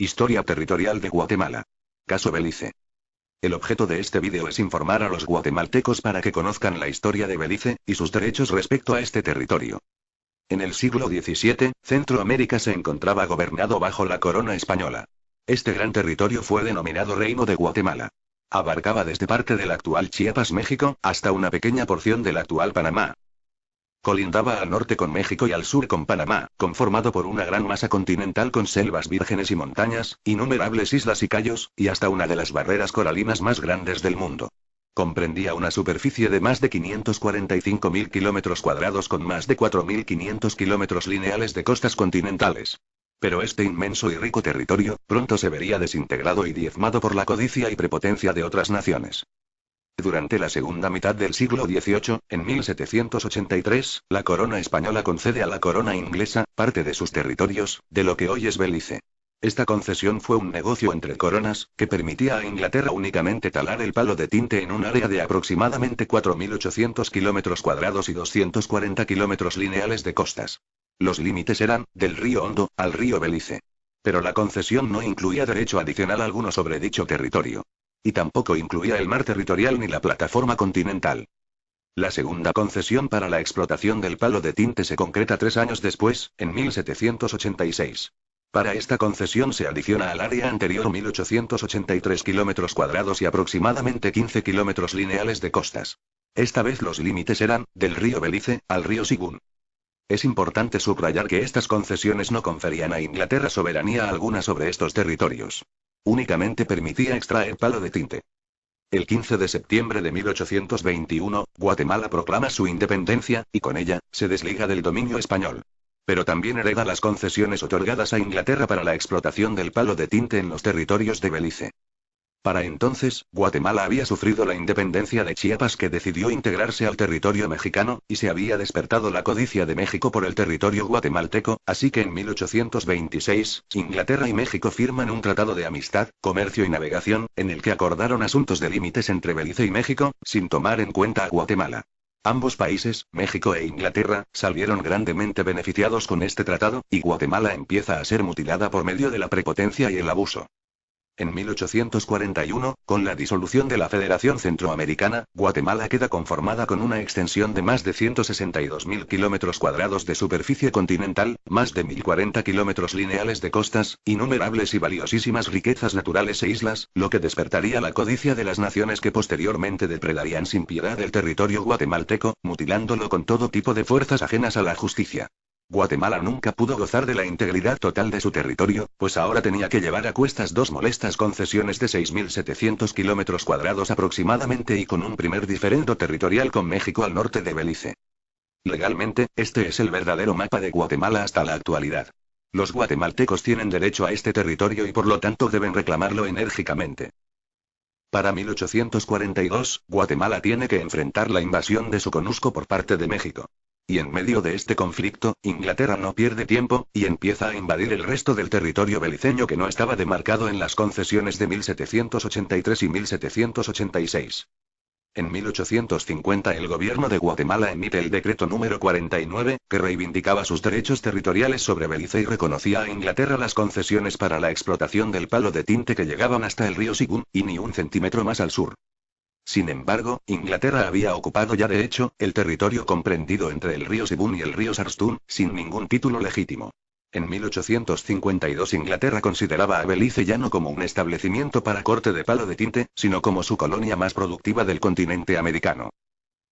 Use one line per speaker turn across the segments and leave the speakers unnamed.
Historia territorial de Guatemala. Caso Belice. El objeto de este vídeo es informar a los guatemaltecos para que conozcan la historia de Belice, y sus derechos respecto a este territorio. En el siglo XVII, Centroamérica se encontraba gobernado bajo la corona española. Este gran territorio fue denominado Reino de Guatemala. Abarcaba desde parte del actual Chiapas, México, hasta una pequeña porción del actual Panamá. Colindaba al norte con México y al sur con Panamá, conformado por una gran masa continental con selvas vírgenes y montañas, innumerables islas y cayos, y hasta una de las barreras coralinas más grandes del mundo. Comprendía una superficie de más de 545.000 kilómetros cuadrados con más de 4.500 kilómetros lineales de costas continentales. Pero este inmenso y rico territorio, pronto se vería desintegrado y diezmado por la codicia y prepotencia de otras naciones. Durante la segunda mitad del siglo XVIII, en 1783, la corona española concede a la corona inglesa parte de sus territorios, de lo que hoy es Belice. Esta concesión fue un negocio entre coronas, que permitía a Inglaterra únicamente talar el palo de tinte en un área de aproximadamente 4.800 kilómetros cuadrados y 240 kilómetros lineales de costas. Los límites eran, del río Hondo, al río Belice. Pero la concesión no incluía derecho adicional alguno sobre dicho territorio. Y tampoco incluía el mar territorial ni la plataforma continental. La segunda concesión para la explotación del palo de tinte se concreta 3 años después, en 1786. Para esta concesión se adiciona al área anterior 1.883 kilómetros cuadrados y aproximadamente 15 kilómetros lineales de costas. Esta vez los límites eran, del río Belice, al río Sigún. Es importante subrayar que estas concesiones no conferían a Inglaterra soberanía alguna sobre estos territorios. Únicamente permitía extraer palo de tinte. El 15 de septiembre de 1821, Guatemala proclama su independencia, y con ella, se desliga del dominio español. Pero también hereda las concesiones otorgadas a Inglaterra para la explotación del palo de tinte en los territorios de Belice. Para entonces, Guatemala había sufrido la independencia de Chiapas, que decidió integrarse al territorio mexicano, y se había despertado la codicia de México por el territorio guatemalteco, así que en 1826, Inglaterra y México firman un tratado de amistad, comercio y navegación, en el que acordaron asuntos de límites entre Belice y México, sin tomar en cuenta a Guatemala. Ambos países, México e Inglaterra, salieron grandemente beneficiados con este tratado, y Guatemala empieza a ser mutilada por medio de la prepotencia y el abuso. En 1841, con la disolución de la Federación Centroamericana, Guatemala queda conformada con una extensión de más de 162.000 kilómetros cuadrados de superficie continental, más de 1.040 kilómetros lineales de costas, innumerables y valiosísimas riquezas naturales e islas, lo que despertaría la codicia de las naciones que posteriormente depredarían sin piedad el territorio guatemalteco, mutilándolo con todo tipo de fuerzas ajenas a la justicia. Guatemala nunca pudo gozar de la integridad total de su territorio, pues ahora tenía que llevar a cuestas dos molestas concesiones de 6.700 kilómetros cuadrados aproximadamente y con un primer diferendo territorial con México al norte de Belice. Legalmente, este es el verdadero mapa de Guatemala hasta la actualidad. Los guatemaltecos tienen derecho a este territorio y por lo tanto deben reclamarlo enérgicamente. Para 1842, Guatemala tiene que enfrentar la invasión de Soconusco por parte de México. Y en medio de este conflicto, Inglaterra no pierde tiempo, y empieza a invadir el resto del territorio beliceño que no estaba demarcado en las concesiones de 1783 y 1786. En 1850 el gobierno de Guatemala emite el decreto número 49, que reivindicaba sus derechos territoriales sobre Belice y reconocía a Inglaterra las concesiones para la explotación del palo de tinte que llegaban hasta el río Sigún, y ni un centímetro más al sur. Sin embargo, Inglaterra había ocupado ya de hecho, el territorio comprendido entre el río Sigún y el río Sarstún, sin ningún título legítimo. En 1852 Inglaterra consideraba a Belice ya no como un establecimiento para corte de palo de tinte, sino como su colonia más productiva del continente americano.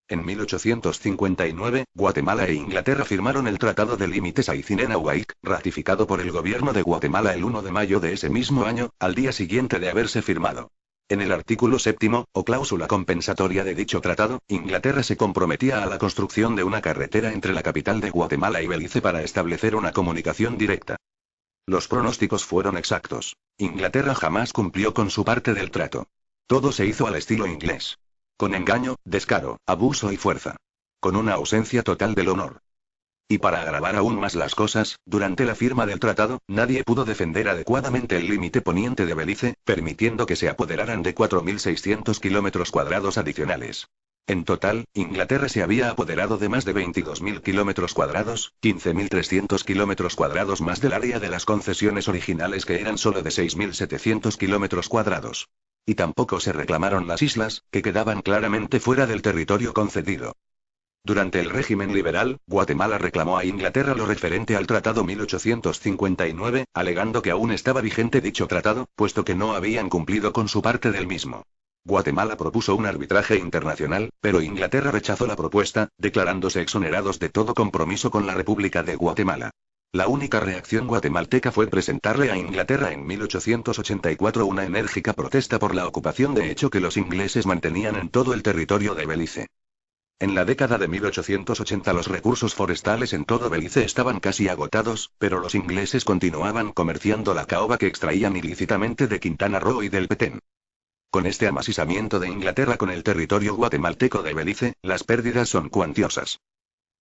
En 1859, Guatemala e Inglaterra firmaron el Tratado de Límites Aycinena-Uaik, ratificado por el gobierno de Guatemala el 1 de mayo de ese mismo año, al día siguiente de haberse firmado. En el artículo 7, o cláusula compensatoria de dicho tratado, Inglaterra se comprometía a la construcción de una carretera entre la capital de Guatemala y Belice para establecer una comunicación directa. Los pronósticos fueron exactos. Inglaterra jamás cumplió con su parte del trato. Todo se hizo al estilo inglés. Con engaño, descaro, abuso y fuerza. Con una ausencia total del honor. Y para agravar aún más las cosas, durante la firma del tratado, nadie pudo defender adecuadamente el límite poniente de Belice, permitiendo que se apoderaran de 4.600 kilómetros cuadrados adicionales. En total, Inglaterra se había apoderado de más de 22.000 kilómetros cuadrados, 15.300 kilómetros cuadrados más del área de las concesiones originales que eran solo de 6.700 kilómetros cuadrados. Y tampoco se reclamaron las islas, que quedaban claramente fuera del territorio concedido. Durante el régimen liberal, Guatemala reclamó a Inglaterra lo referente al Tratado 1859, alegando que aún estaba vigente dicho tratado, puesto que no habían cumplido con su parte del mismo. Guatemala propuso un arbitraje internacional, pero Inglaterra rechazó la propuesta, declarándose exonerados de todo compromiso con la República de Guatemala. La única reacción guatemalteca fue presentarle a Inglaterra en 1884 una enérgica protesta por la ocupación de hecho que los ingleses mantenían en todo el territorio de Belice. En la década de 1880 los recursos forestales en todo Belice estaban casi agotados, pero los ingleses continuaban comerciando la caoba que extraían ilícitamente de Quintana Roo y del Petén. Con este amasizamiento de Inglaterra con el territorio guatemalteco de Belice, las pérdidas son cuantiosas.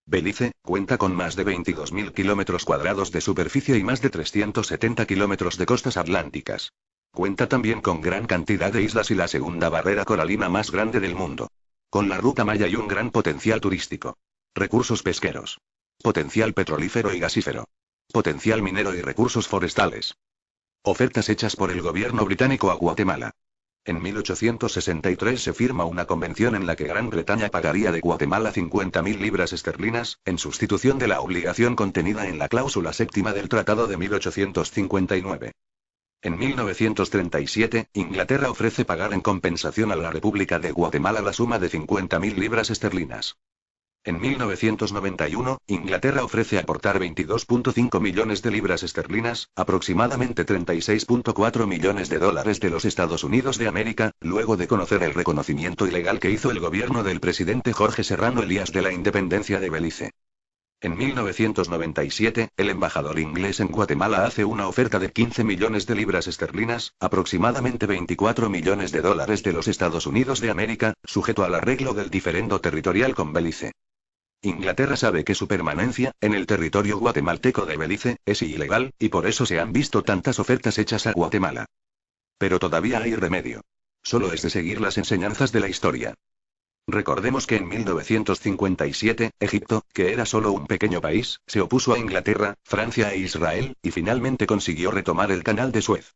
Belice cuenta con más de 22.000 kilómetros cuadrados de superficie y más de 370 kilómetros de costas atlánticas. Cuenta también con gran cantidad de islas y la segunda barrera coralina más grande del mundo. Con la ruta Maya y un gran potencial turístico. Recursos pesqueros. Potencial petrolífero y gasífero. Potencial minero y recursos forestales. Ofertas hechas por el gobierno británico a Guatemala. En 1863 se firma una convención en la que Gran Bretaña pagaría de Guatemala 50.000 libras esterlinas, en sustitución de la obligación contenida en la cláusula séptima del Tratado de 1859. En 1937, Inglaterra ofrece pagar en compensación a la República de Guatemala la suma de 50.000 libras esterlinas. En 1991, Inglaterra ofrece aportar 22.5 millones de libras esterlinas, aproximadamente 36.4 millones de dólares de los Estados Unidos de América, luego de conocer el reconocimiento ilegal que hizo el gobierno del presidente Jorge Serrano Elías de la independencia de Belice. En 1997, el embajador inglés en Guatemala hace una oferta de 15 millones de libras esterlinas, aproximadamente 24 millones de dólares de los Estados Unidos de América, sujeto al arreglo del diferendo territorial con Belice. Inglaterra sabe que su permanencia, en el territorio guatemalteco de Belice, es ilegal, y por eso se han visto tantas ofertas hechas a Guatemala. Pero todavía hay remedio. Solo es de seguir las enseñanzas de la historia. Recordemos que en 1957, Egipto, que era solo un pequeño país, se opuso a Inglaterra, Francia e Israel, y finalmente consiguió retomar el canal de Suez.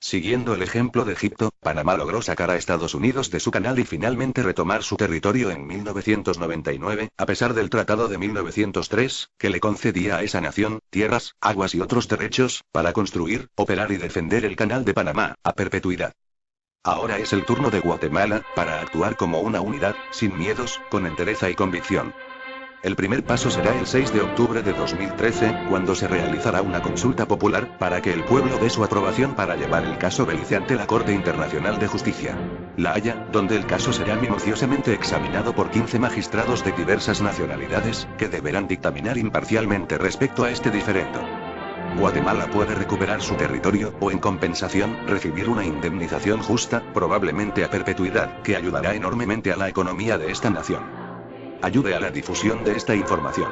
Siguiendo el ejemplo de Egipto, Panamá logró sacar a Estados Unidos de su canal y finalmente retomar su territorio en 1999, a pesar del Tratado de 1903, que le concedía a esa nación, tierras, aguas y otros derechos, para construir, operar y defender el canal de Panamá, a perpetuidad. Ahora es el turno de Guatemala, para actuar como una unidad, sin miedos, con entereza y convicción. El primer paso será el 6 de octubre de 2013, cuando se realizará una consulta popular, para que el pueblo dé su aprobación para llevar el caso Belice ante la Corte Internacional de Justicia, La Haya, donde el caso será minuciosamente examinado por 15 magistrados de diversas nacionalidades, que deberán dictaminar imparcialmente respecto a este diferendo. Guatemala puede recuperar su territorio, o en compensación, recibir una indemnización justa, probablemente a perpetuidad, que ayudará enormemente a la economía de esta nación. Ayude a la difusión de esta información.